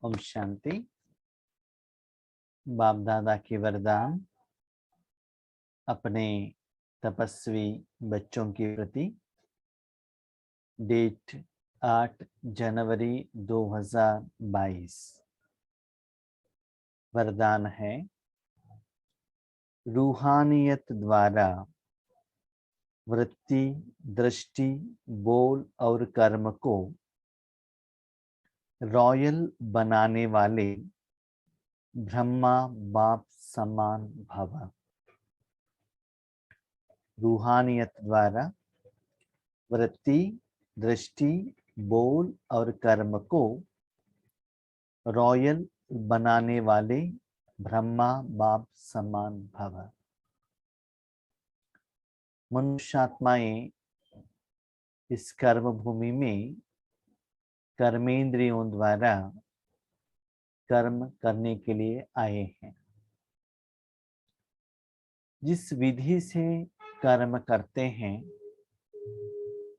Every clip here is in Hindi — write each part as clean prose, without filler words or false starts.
ओम शांति। बाप दादा के वरदान अपने तपस्वी बच्चों के प्रति। डेट 8 जनवरी 2022। वरदान है, रूहानियत द्वारा वृत्ति, दृष्टि, बोल और कर्म को रॉयल बनाने वाले ब्रह्मा बाप समान भव। रूहानियत द्वारा वृत्ति, दृष्टि, बोल और कर्म को रॉयल बनाने वाले ब्रह्मा बाप समान भव। मनुष्यात्माएं इस कर्म भूमि में कर्मेंद्रियों द्वारा कर्म करने के लिए आए हैं। जिस विधि से कर्म करते हैं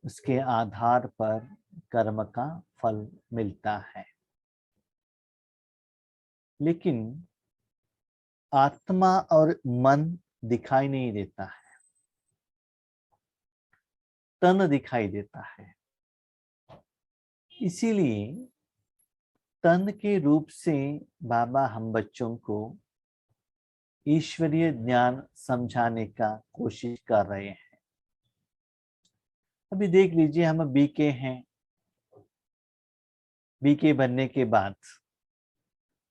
उसके आधार पर कर्म का फल मिलता है, लेकिन आत्मा और मन दिखाई नहीं देता है, तन दिखाई देता है। इसीलिए तन के रूप से बाबा हम बच्चों को ईश्वरीय ज्ञान समझाने का कोशिश कर रहे हैं। अभी देख लीजिए, हम बीके हैं। बीके बनने के बाद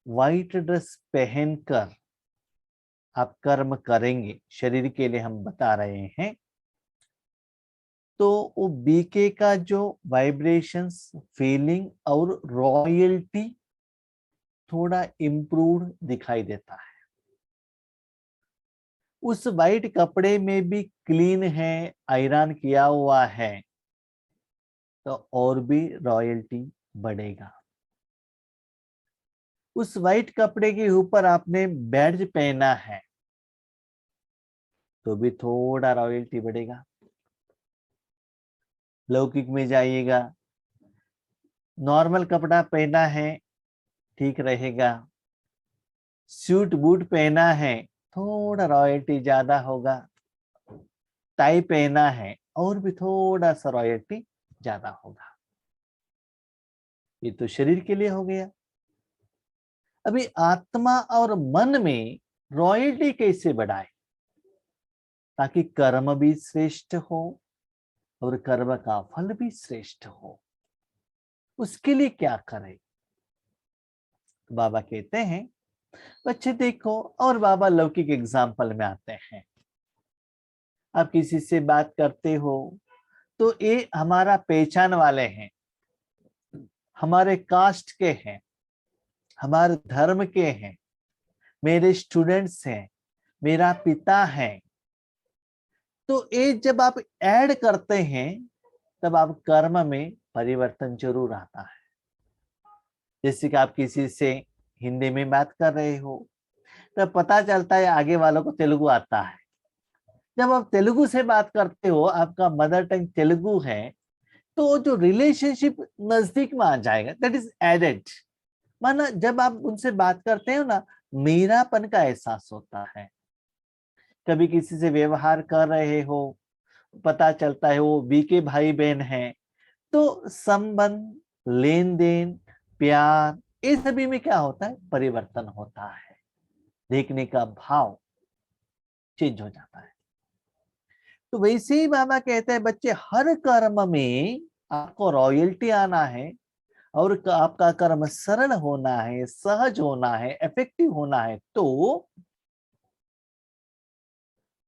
व्हाइट ड्रेस पहनकर आप कर्म करेंगे, शरीर के लिए हम बता रहे हैं। तो वो बीके का जो वाइब्रेशंस, फीलिंग और रॉयल्टी थोड़ा इम्प्रूव्ड दिखाई देता है। उस वाइट कपड़े में भी क्लीन है, आयरन किया हुआ है, तो और भी रॉयल्टी बढ़ेगा। उस वाइट कपड़े के ऊपर आपने बैड्ज पहना है तो भी थोड़ा रॉयल्टी बढ़ेगा। लौकिक में जाइएगा, नॉर्मल कपड़ा पहना है ठीक रहेगा, सूट बूट पहना है थोड़ा रॉयल्टी ज्यादा होगा, टाई पहना है और भी थोड़ा सा रॉयल्टी ज्यादा होगा। ये तो शरीर के लिए हो गया। अभी आत्मा और मन में रॉयल्टी कैसे बढ़ाए ताकि कर्म भी श्रेष्ठ हो और कर्म का फल भी श्रेष्ठ हो। उसके लिए क्या करें? बाबा कहते हैं, बच्चे देखो, और बाबा लौकिक एग्जाम्पल में आते हैं। आप किसी से बात करते हो तो ये हमारा पहचान वाले हैं, हमारे कास्ट के हैं, हमारे धर्म के हैं, मेरे स्टूडेंट्स हैं, मेरा पिता है। तो ये जब आप ऐड करते हैं तब आप कर्म में परिवर्तन जरूर आता है। जैसे कि आप किसी से हिंदी में बात कर रहे हो तब पता चलता है आगे वालों को तेलुगु आता है। जब आप तेलुगु से बात करते हो, आपका मदर टंग तेलुगु है, तो जो रिलेशनशिप नजदीक में आ जाएगा, दैट इज एडेड। माना जब आप उनसे बात करते हो ना, मेरापन का एहसास होता है। कभी किसी से व्यवहार कर रहे हो, पता चलता है वो बीके भाई बहन है, तो संबंध, लेन देन, प्यार, ये सभी में क्या होता है? परिवर्तन होता है। देखने का भाव चेंज हो जाता है। तो वैसे ही बाबा कहते हैं, बच्चे हर कर्म में आपको रॉयल्टी आना है और आपका कर्म सरल होना है, सहज होना है, इफेक्टिव होना है, तो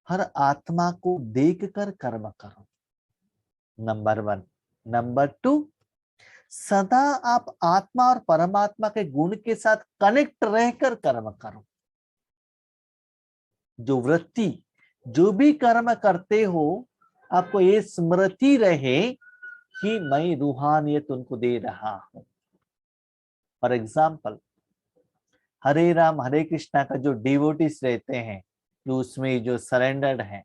हर आत्मा को देखकर कर्म करो, नंबर 1। नंबर 2, सदा आप आत्मा और परमात्मा के गुण के साथ कनेक्ट रहकर कर्म करो। जो वृत्ति, जो भी कर्म करते हो, आपको ये स्मृति रहे कि मैं रूहानियत उनको दे रहा हूं। फॉर एग्जाम्पल, हरे राम हरे कृष्णा का जो डिवोटीज रहते हैं, जो उसमें जो सरेंडर्ड है,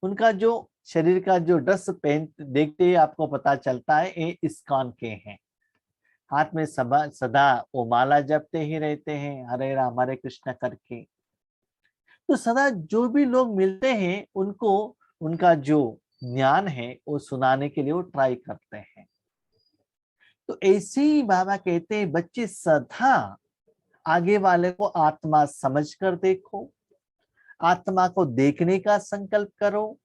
उनका जो शरीर का जो ड्रेस पहन देखते ही आपको पता चलता है ये इस्कॉन के हैं। हाथ में सदा वो माला जपते ही रहते हैं, हरे राम हरे कृष्ण करके। तो सदा जो भी लोग मिलते हैं उनको उनका जो ज्ञान है वो सुनाने के लिए वो ट्राई करते हैं। तो ऐसे ही बाबा कहते हैं बच्चे सदा आगे वाले को आत्मा समझकर देखो, आत्मा को देखने का संकल्प करो।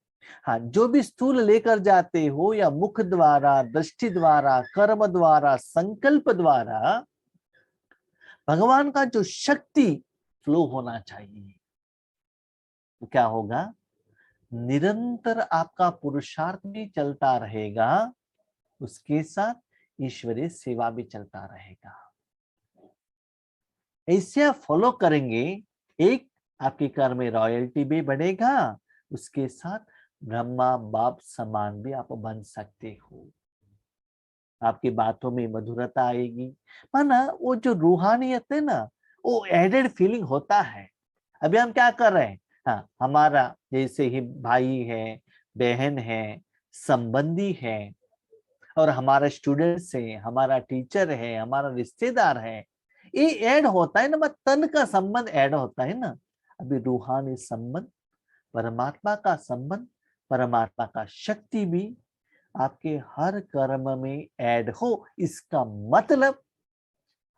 हाँ, जो भी स्थूल लेकर जाते हो या मुख द्वारा, दृष्टि द्वारा, कर्म द्वारा, संकल्प द्वारा, भगवान का जो शक्ति फ्लो होना चाहिए। तो क्या होगा, निरंतर आपका पुरुषार्थ भी चलता रहेगा, उसके साथ ईश्वरीय सेवा भी चलता रहेगा। ऐसे आप फॉलो करेंगे, एक आपके घर में रॉयल्टी भी बढ़ेगा, उसके साथ ब्रह्मा बाप समान भी आप बन सकते हो। आपकी बातों में मधुरता आएगी, माना वो जो रूहानियत है ना, वो एडेड फीलिंग होता है। अभी हम क्या कर रहे हैं, हाँ, हमारा जैसे ही भाई है, बहन है, संबंधी है, और हमारा स्टूडेंट्स है, हमारा टीचर है, हमारा रिश्तेदार है, ये ऐड होता है ना, बस तन का संबंध ऐड होता है ना। अभी रूहानी संबंध, परमात्मा का संबंध, परमात्मा का शक्ति भी आपके हर कर्म में ऐड हो। इसका मतलब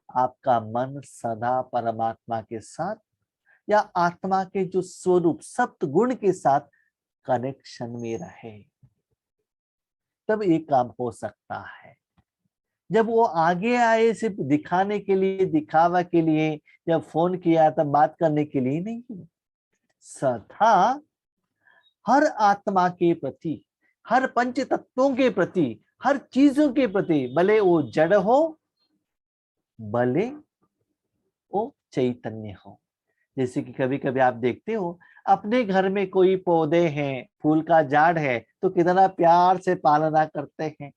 आपका मन सदा परमात्मा के साथ या आत्मा के जो स्वरूप सप्त गुण के साथ कनेक्शन में रहे, तब ये काम हो सकता है। जब वो आगे आए सिर्फ दिखाने के लिए, दिखावा के लिए, जब फोन किया तब बात करने के लिए नहीं, सदा हर आत्मा के प्रति, हर पंच तत्वों के प्रति, हर चीजों के प्रति, भले वो जड़ हो, भले वो चैतन्य हो। जैसे कि कभी कभी आप देखते हो अपने घर में कोई पौधे हैं, फूल का झाड़ है, तो कितना प्यार से पालना करते हैं।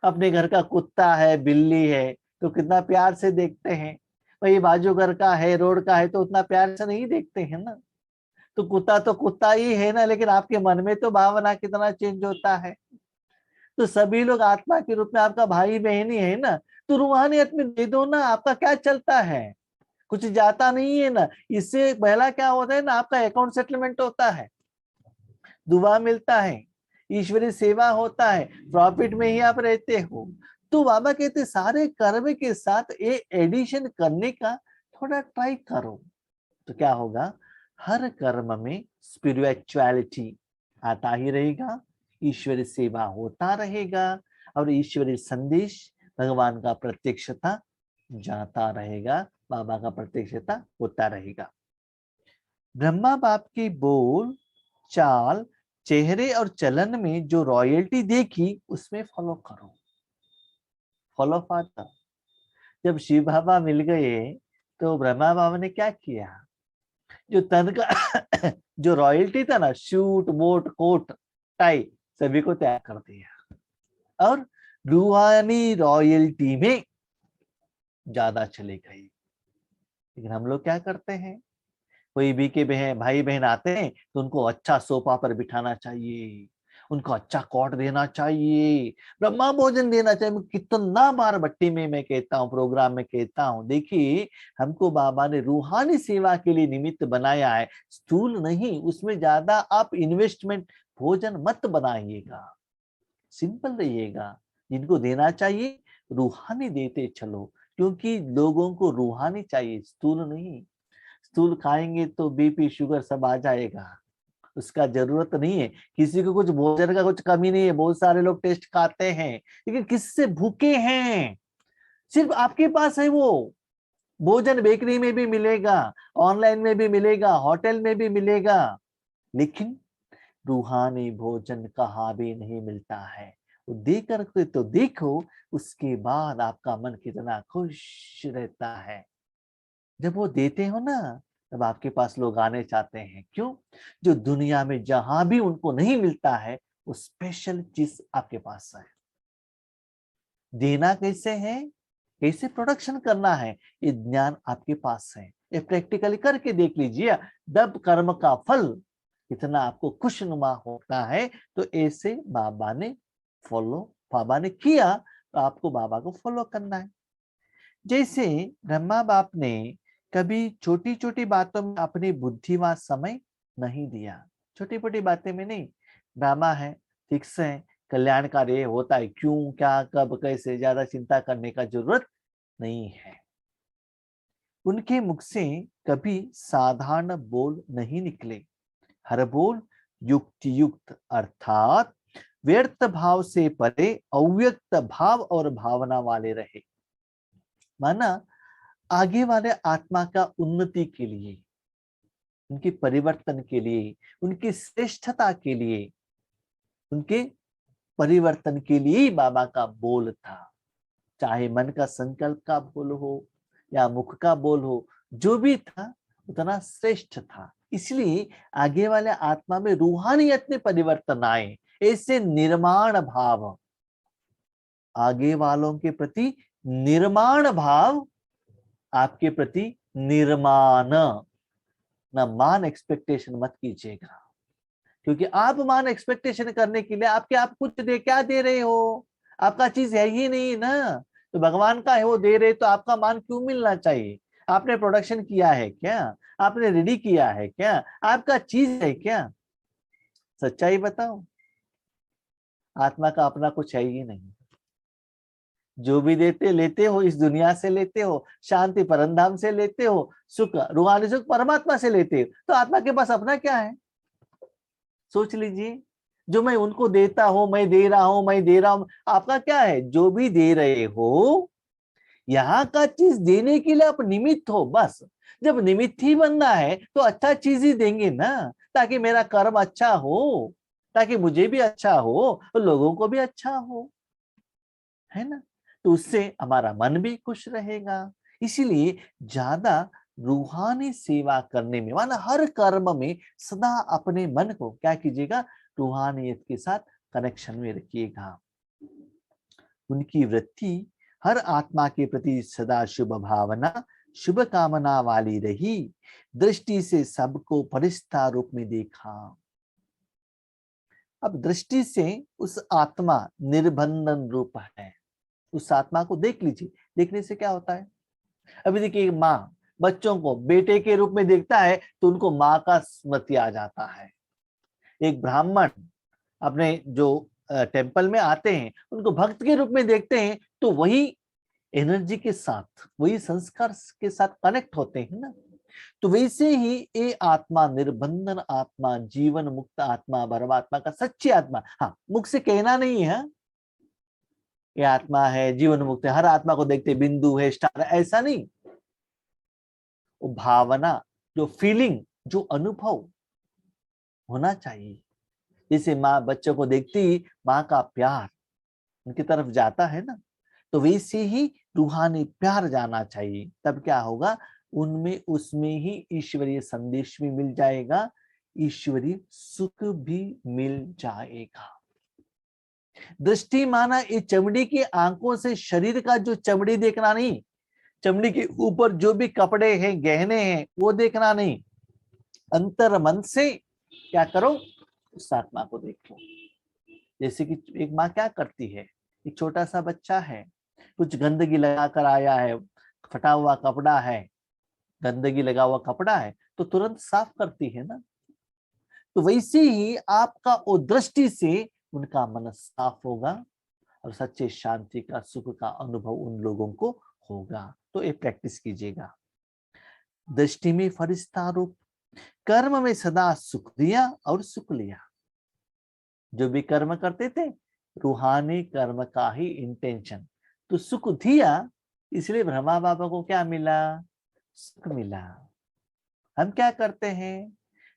अपने घर का कुत्ता है, बिल्ली है, तो कितना प्यार से देखते हैं। वही बाजू घर का है, रोड का है, तो उतना प्यार से नहीं देखते हैं ना। तो कुत्ता ही है ना, लेकिन आपके मन में तो भावना कितना चेंज होता है। तो सभी लोग आत्मा के रूप में आपका भाई बहन ही है ना। तो रूहानियत में दे दो ना, आपका क्या चलता है, कुछ जाता नहीं है ना। इससे पहला क्या होता है ना, आपका अकाउंट सेटलमेंट होता है, दुआ मिलता है, ईश्वरीय सेवा होता है, प्रॉफिट में ही आप रहते हो। तो बाबा कहते सारे कर्म के साथ ये एडिशन करने का थोड़ा ट्राई करो, तो क्या होगा, हर कर्म में स्पिरिचुअलिटी आता ही रहेगा, ईश्वरीय सेवा होता रहेगा, और ईश्वरीय संदेश, भगवान का प्रत्यक्षता जाता रहेगा, बाबा का प्रत्यक्षता होता रहेगा। ब्रह्मा बाप की बोल चाल, चेहरे और चलन में जो रॉयल्टी देखी, उसमें फॉलो करो। फॉलो फादर, जब शिव बाबा मिल गए तो ब्रह्मा बाबा ने क्या किया, जो तन का जो रॉयल्टी था ना, शूट बोट कोट टाई, सभी को त्याग कर दिया और रूहानी रॉयल्टी में ज्यादा चले गए। लेकिन हम लोग क्या करते हैं, कोई भी के बहन भाई बहन आते हैं तो उनको अच्छा सोफा पर बिठाना चाहिए, उनको अच्छा कॉट देना चाहिए, ब्रह्मा भोजन देना चाहिए। मैं कितना बार भट्टी में मैं कहता हूँ, प्रोग्राम में कहता हूँ, देखिए हमको बाबा ने रूहानी सेवा के लिए निमित्त बनाया है, स्थूल नहीं। उसमें ज्यादा आप इन्वेस्टमेंट भोजन मत बनाइएगा, सिंपल रहिएगा। जिनको देना चाहिए रूहानी देते चलो, क्योंकि लोगों को रूहानी चाहिए, स्थूल नहीं। स्थूल खाएंगे तो बीपी शुगर सब आ जाएगा, उसका जरूरत नहीं है। किसी को कुछ भोजन का कुछ कमी नहीं है, बहुत सारे लोग टेस्ट खाते हैं, लेकिन किससे भूखे हैं, सिर्फ आपके पास है वो भोजन। बेकरी में भी मिलेगा, ऑनलाइन में भी मिलेगा, होटल में भी मिलेगा, लेकिन रूहानी भोजन कहाँ भी नहीं मिलता है। वो देकर के तो देखो, उसके बाद आपका मन कितना खुश रहता है। जब वो देते हो ना, तब आपके पास लोग आने चाहते हैं। क्यों? जो दुनिया में जहां भी उनको नहीं मिलता है, वो स्पेशल चीज आपके पास है। देना कैसे है, कैसे प्रोडक्शन करना है, ये ज्ञान आपके पास है। ये प्रैक्टिकली करके देख लीजिए, दब कर्म का फल कितना आपको खुशनुमा होता है। तो ऐसे बाबा ने किया, तो आपको बाबा को फॉलो करना है। जैसे ब्रह्मा बाप ने कभी छोटी छोटी बातों में अपनी बुद्धि व समय नहीं दिया। छोटी छोटी बातें में नहीं, ब्रह्मा है, फिक्स है, कल्याणकारी होता है, क्यों क्या कब कैसे ज्यादा चिंता करने का जरूरत नहीं है। उनके मुख से कभी साधारण बोल नहीं निकले, हर बोल युक्ति युक्त अर्थात व्यर्थ भाव से परे अव्यक्त भाव और भावना वाले रहे। माना आगे वाले आत्मा का उन्नति के लिए, उनके परिवर्तन के लिए, उनकी श्रेष्ठता के लिए, उनके परिवर्तन के लिए ही बाबा का बोल था। चाहे मन का संकल्प का बोल हो या मुख का बोल हो, जो भी था उतना श्रेष्ठ था। इसलिए आगे वाले आत्मा में रूहानियत में परिवर्तन आए, ऐसे निर्माण भाव, आगे वालों के प्रति निर्माण भाव, आपके प्रति निर्माण, ना मान एक्सपेक्टेशन मत कीजिएगा। क्योंकि आप मान एक्सपेक्टेशन करने के लिए आपके आप कुछ क्या दे रहे हो, आपका चीज है ही नहीं ना। तो भगवान का है वो दे रहे, तो आपका मान क्यों मिलना चाहिए? आपने प्रोडक्शन किया है क्या? आपने रेडी किया है क्या? आपका चीज है क्या? सच्चाई बताओ, आत्मा का अपना कुछ है ही नहीं। जो भी देते लेते हो इस दुनिया से लेते हो, शांति परमधाम से लेते हो, सुख रूहानी सुख परमात्मा से लेते हो, तो आत्मा के पास अपना क्या है? सोच लीजिए। जो मैं उनको देता हूं, मैं दे रहा हूं, मैं दे रहा हूं, आपका क्या है? जो भी दे रहे हो, यहाँ का चीज देने के लिए आप निमित्त हो बस। जब निमित्त ही बनना है तो अच्छा चीज ही देंगे ना, ताकि मेरा कर्म अच्छा हो, ताकि मुझे भी अच्छा हो और लोगों को भी अच्छा हो, है ना। तो उससे हमारा मन भी खुश रहेगा। इसीलिए ज्यादा रूहानी सेवा करने में, माना हर कर्म में सदा अपने मन को क्या कीजिएगा? रूहानियत के साथ कनेक्शन में रखिएगा। उनकी वृत्ति हर आत्मा के प्रति सदा शुभ भावना, शुभ कामना वाली रही। दृष्टि से सबको फरिश्ता रूप में देखा। अब दृष्टि से उस आत्मा निर्बंधन रूप है, उस आत्मा को देख लीजिए। देखने से क्या होता है? अभी देखिए, माँ बच्चों को बेटे के रूप में देखता है तो उनको माँ का स्मृति आ जाता है। एक ब्राह्मण अपने जो टेम्पल में आते हैं उनको भक्त के रूप में देखते हैं, तो वही एनर्जी के साथ, वही संस्कार के साथ कनेक्ट होते हैं ना। तो वैसे ही ये आत्मा निर्बंधन आत्मा, जीवन मुक्त आत्मा, परमात्मा का सच्ची आत्मा, हाँ मुख से कहना नहीं है ये आत्मा है, जीवन मुक्त है, हर आत्मा को देखते बिंदु है, स्टार, ऐसा नहीं। वो भावना, जो फीलिंग, जो अनुभव होना चाहिए। जैसे माँ बच्चों को देखती ही माँ का प्यार उनकी तरफ जाता है ना, तो वैसे ही रूहानी प्यार जाना चाहिए। तब क्या होगा? उनमें उसमें ही ईश्वरीय संदेश भी मिल जाएगा, ईश्वरीय सुख भी मिल जाएगा। दृष्टि माना ये चमड़ी की आंखों से शरीर का जो चमड़ी देखना नहीं, चमड़ी के ऊपर जो भी कपड़े हैं, गहने हैं, वो देखना नहीं। अंतर मन से क्या करो? उस आत्मा को देखो। जैसे कि एक माँ क्या करती है, एक छोटा सा बच्चा है, कुछ गंदगी लगा कर आया है, फटा हुआ कपड़ा है, गंदगी लगा हुआ कपड़ा है, तो तुरंत साफ करती है ना। तो वैसे ही आपका वो दृष्टि से उनका मन साफ होगा और सच्चे शांति का, सुख का अनुभव उन लोगों को होगा। तो ये प्रैक्टिस कीजिएगा। दृष्टि में फरिश्ता रूप, कर्म में सदा सुख दिया और सुख लिया। जो भी कर्म करते थे रूहानी कर्म का ही इंटेंशन, तो सुख दिया, इसलिए ब्रह्मा बाबा को क्या मिला? सुख मिला। हम क्या करते हैं?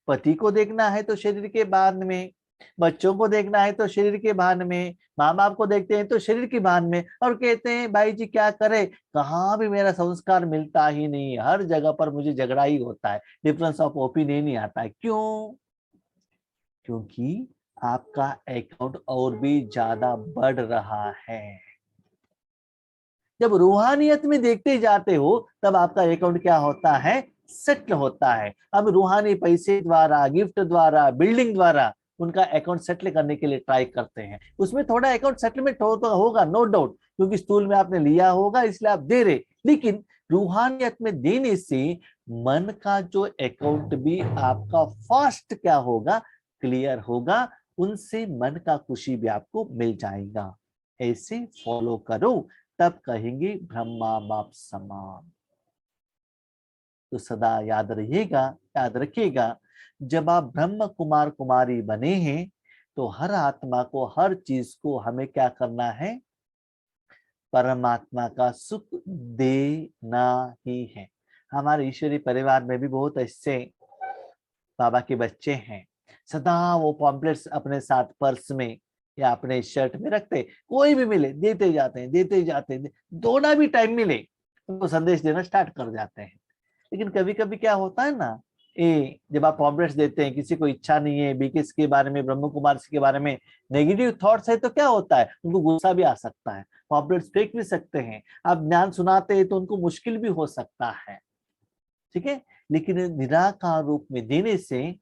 पति को देखना है तो शरीर के बांध में, बच्चों को देखना है तो शरीर के बांध में, माँ बाप को देखते हैं तो शरीर के बांध में, और कहते हैं भाई जी क्या करे, कहाँ भी मेरा संस्कार मिलता ही नहीं, हर जगह पर मुझे झगड़ा ही होता है, डिफरेंस ऑफ ओपिनियन ही आता है। क्यों? क्योंकि आपका अकाउंट और भी ज्यादा बढ़ रहा है। जब रूहानियत में देखते जाते हो तब आपका अकाउंट क्या होता है? सेटल होता है। अब रूहानी पैसे द्वारा, गिफ्ट द्वारा, बिल्डिंग द्वारा उनका अकाउंट सेटल करने के लिए ट्राई करते हैं। उसमें थोड़ा अकाउंट सेटलमेंट हो तो होगा, नो डाउट, क्योंकि स्थूल में आपने लिया होगा इसलिए आप दे रहे, लेकिन रूहानियत में देने से मन का जो अकाउंट भी आपका फास्ट क्या होगा, क्लियर होगा, उनसे मन का खुशी भी आपको मिल जाएगा। ऐसे फॉलो करो, तब कहेंगे ब्रह्मा बाप समान। तो सदा याद रहिएगा, याद रखिएगा, जब आप ब्रह्म कुमार कुमारी बने हैं तो हर आत्मा को, हर चीज को हमें क्या करना है, परमात्मा का सुख देना ही है। हमारे ईश्वरीय परिवार में भी बहुत ऐसे बाबा के बच्चे हैं, सदा वो पॉम्पलेट्स अपने साथ पर्स में या अपने शर्ट में रखते, कोई भी मिले देते जाते हैं, देते जाते हैं, थोड़ा भी टाइम मिले उनको संदेश देना स्टार्ट कर जाते हैं। लेकिन कभी कभी क्या होता है ना, ये जब आप पॉम्पलेट्स देते हैं, किसी को इच्छा नहीं है बीकेस के बारे में, ब्रह्म कुमार के बारे में नेगेटिव थॉट्स है, तो क्या होता है, उनको गुस्सा भी आ सकता है, पॉम्पलेट्स फेंक भी सकते हैं। आप ज्ञान सुनाते हैं तो उनको मुश्किल भी हो सकता है, ठीक है। लेकिन निराकार रूप में देने से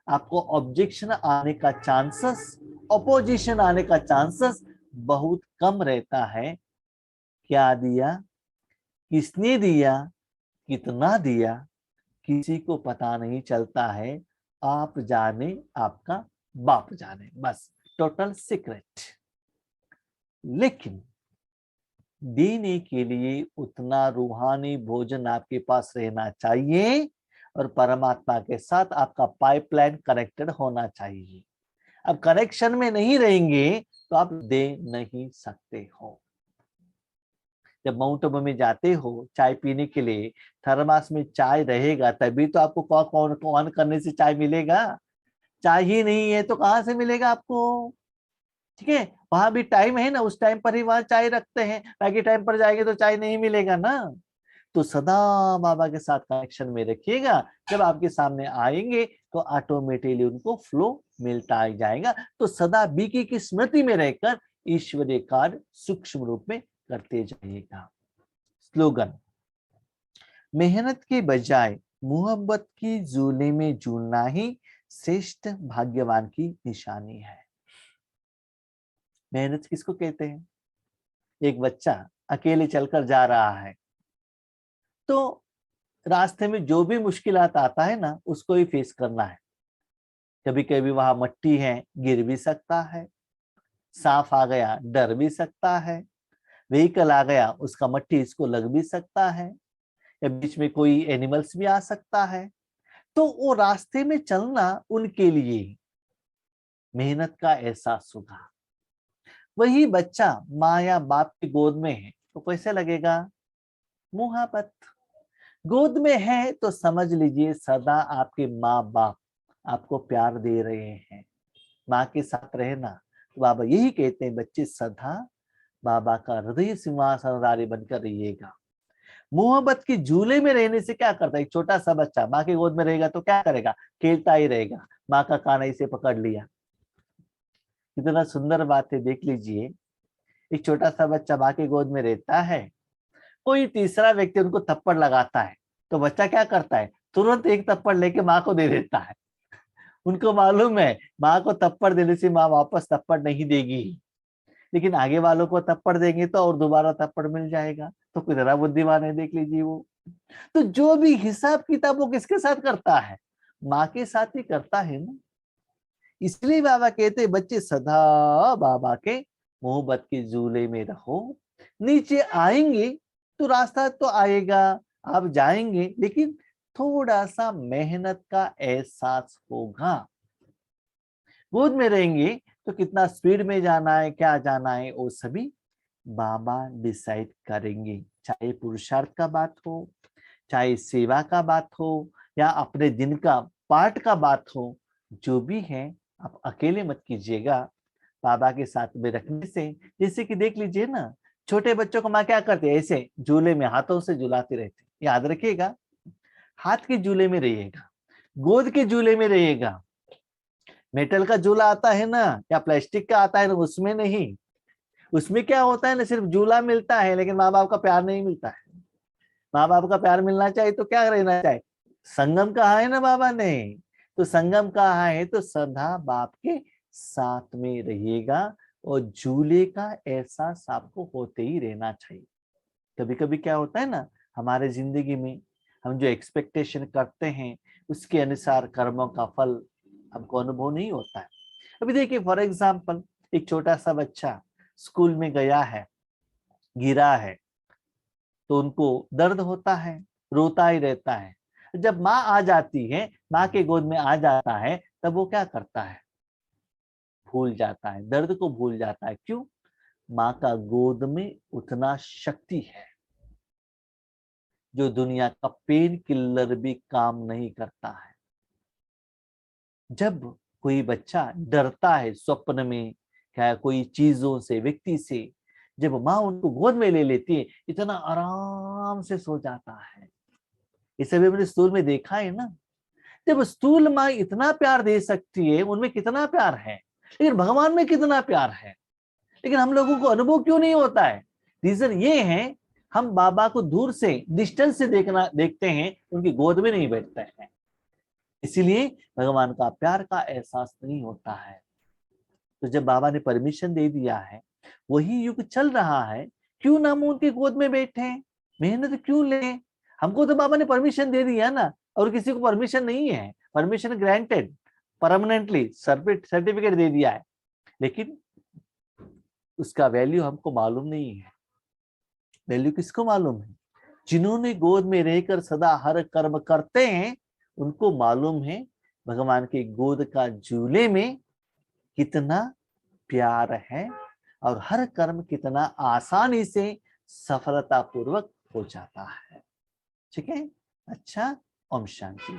आपको ऑब्जेक्शन आने का चांसेस, अपोजिशन आने का चांसेस बहुत कम रहता है। क्या दिया, किसने दिया, कितना दिया, किसी को पता नहीं चलता है, आप जाने आपका बाप जाने, बस टोटल सीक्रेट। लेकिन देने के लिए उतना रूहानी भोजन आपके पास रहना चाहिए और परमात्मा के साथ आपका पाइपलाइन कनेक्टेड होना चाहिए। अब कनेक्शन में नहीं रहेंगे तो आप दे नहीं सकते हो। जब माउंट आबू में जाते हो चाय पीने के लिए, थर्मास में चाय रहेगा तभी तो आपको कॉक ऑन करने से चाय मिलेगा। चाय ही नहीं है तो कहां से मिलेगा आपको, ठीक है। वहां भी टाइम है ना, उस टाइम पर ही वहां चाय रखते हैं, बाकी टाइम पर जाएंगे तो चाय नहीं मिलेगा ना। तो सदा बाबा के साथ कनेक्शन में रखिएगा, जब आपके सामने आएंगे तो ऑटोमेटिकली उनको फ्लो मिलता ही जाएगा। तो सदा बीकी की स्मृति में रहकर ईश्वरीय कार्य सूक्ष्म रूप में करते जाइएगा। स्लोगन, मेहनत के बजाय मोहब्बत की झूले में झूलना ही श्रेष्ठ भाग्यवान की निशानी है। मेहनत किसको कहते हैं? एक बच्चा अकेले चलकर जा रहा है तो रास्ते में जो भी मुश्किलात आता है ना, उसको ही फेस करना है। कभी कभी वहां मट्टी है, गिर भी सकता है, सांप आ गया डर भी सकता है, व्हीकल आ गया उसका मट्टी इसको लग भी सकता है, या बीच में कोई एनिमल्स भी आ सकता है। तो वो रास्ते में चलना उनके लिए मेहनत का एहसास होगा। वही बच्चा माँ या बाप की गोद में है तो कैसे लगेगा? मुहाबत। गोद में है तो समझ लीजिए सदा आपके माँ बाप आपको प्यार दे रहे हैं। माँ के साथ रहना, तो बाबा यही कहते हैं बच्चे सदा बाबा का हृदय सिंहासनधारी बनकर रहिएगा। मोहब्बत की झूले में रहने से क्या करता है, एक छोटा सा बच्चा माँ के गोद में रहेगा तो क्या करेगा, खेलता ही रहेगा। माँ का काना इसे पकड़ लिया, कितना सुंदर बात है, देख लीजिए। एक छोटा सा बच्चा माँ के गोद में रहता है, कोई तीसरा व्यक्ति उनको थप्पड़ लगाता है तो बच्चा क्या करता है, तुरंत एक थप्पड़ लेके माँ को दे देता है। उनको मालूम है माँ को थप्पड़ देने से माँ वापस थप्पड़ नहीं देगी, लेकिन आगे वालों को थप्पड़ देंगे तो और दोबारा थप्पड़ मिल जाएगा। तो कितना बुद्धिमान है देख लीजिए वो। तो जो भी हिसाब किताब वो किसके साथ करता है, माँ के साथ ही करता है ना। इसलिए बाबा कहते हैं बच्चे सदा बाबा के मोहब्बत के झूले में रहो। नीचे आएंगे तो रास्ता तो आएगा, आप जाएंगे, लेकिन थोड़ा सा मेहनत का एहसास होगा। गोद में रहेंगे तो कितना स्पीड में जाना है, क्या जाना है, वो सभी बाबा डिसाइड करेंगे। चाहे पुरुषार्थ का बात हो, चाहे सेवा का बात हो, या अपने दिन का पाठ का बात हो, जो भी है आप अकेले मत कीजिएगा। बाबा के साथ में रखने से, जैसे कि देख लीजिए ना, छोटे बच्चों को माँ क्या करते हैं, ऐसे झूले में हाथों से झुलाते रहते। याद रखिएगा, हाथ के झूले में रहिएगा, गोद के झूले में रहिएगा। मेटल का झूला आता है ना, या प्लास्टिक का आता है ना, उसमें नहीं। उसमें क्या होता है ना, सिर्फ झूला मिलता है लेकिन माँ बाप का प्यार नहीं मिलता है। माँ बाप का प्यार मिलना चाहिए तो क्या रहना चाहिए, संगम कहा है ना बाबा ने, तो संगम कहा है तो सदा बाप के साथ में रहिएगा और झूले का एहसास आपको होते ही रहना चाहिए। कभी कभी क्या होता है ना, हमारे जिंदगी में हम जो एक्सपेक्टेशन करते हैं उसके अनुसार कर्मों का फल हमको अनुभव नहीं होता है। अभी देखिए फॉर एग्जाम्पल, एक छोटा सा बच्चा स्कूल में गया है, गिरा है, तो उनको दर्द होता है, रोता ही रहता है। जब माँ आ जाती है, माँ के गोद में आ जाता है, तब वो क्या करता है, भूल जाता है, दर्द को भूल जाता है। क्यों? माँ का गोद में उतना शक्ति है जो दुनिया का पेन किलर भी काम नहीं करता है। जब कोई बच्चा डरता है स्वप्न में, क्या कोई चीजों से, व्यक्ति से, जब माँ उनको गोद में ले लेती है, इतना आराम से सो जाता है। इसे भी मैंने स्कूल में देखा है ना। जब स्थूल माँ इतना प्यार दे सकती है, उनमें कितना प्यार है, लेकिन भगवान में कितना प्यार है, लेकिन हम लोगों को अनुभव क्यों नहीं होता है? रीजन ये है, हम बाबा को दूर से, डिस्टेंस से देखते हैं, उनकी गोद में नहीं बैठते हैं, इसीलिए भगवान का प्यार का एहसास नहीं होता है। तो जब बाबा ने परमिशन दे दिया है, वही युग चल रहा है, क्यों ना हम उनकी गोद में बैठे, मेहनत क्यों लें? हमको तो बाबा ने परमिशन दे दिया ना, और किसी को परमिशन नहीं है। परमिशन ग्रांटेड, परमानेंटली सर्टिफिकेट दे दिया है, लेकिन उसका वैल्यू हमको मालूम नहीं है। वैल्यू किसको मालूम है? जिन्होंने गोद में रहकर सदा हर कर्म करते हैं, उनको मालूम है भगवान के गोद का झूले में कितना प्यार है और हर कर्म कितना आसानी से सफलतापूर्वक हो जाता है। ठीक है? अच्छा, ओम शांति।